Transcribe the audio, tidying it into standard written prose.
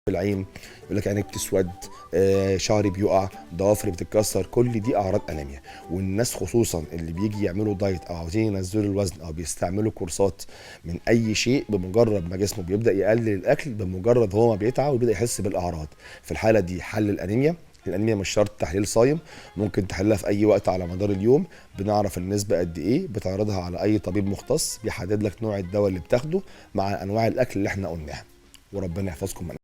العين، يقول لك عينك بتسود، شعري بيقع، ضوافري بتتكسر، كل دي اعراض انيميا. والناس خصوصا اللي بيجي يعملوا دايت او عاوزين ينزلوا الوزن او بيستعملوا كورسات من اي شيء، بمجرد ما جسمه بيبدا يقلل الاكل، بمجرد هو ما بيتعب وبيبدا يحس بالاعراض. في الحاله دي حل الانيميا. الانيميا مش شرط تحليل صايم، ممكن تحللها في اي وقت على مدار اليوم. بنعرف النسبه قد ايه، بتعرضها على اي طبيب مختص بيحدد لك نوع الدواء اللي بتاخده مع انواع الاكل اللي احنا قلناها. وربنا يحفظكم من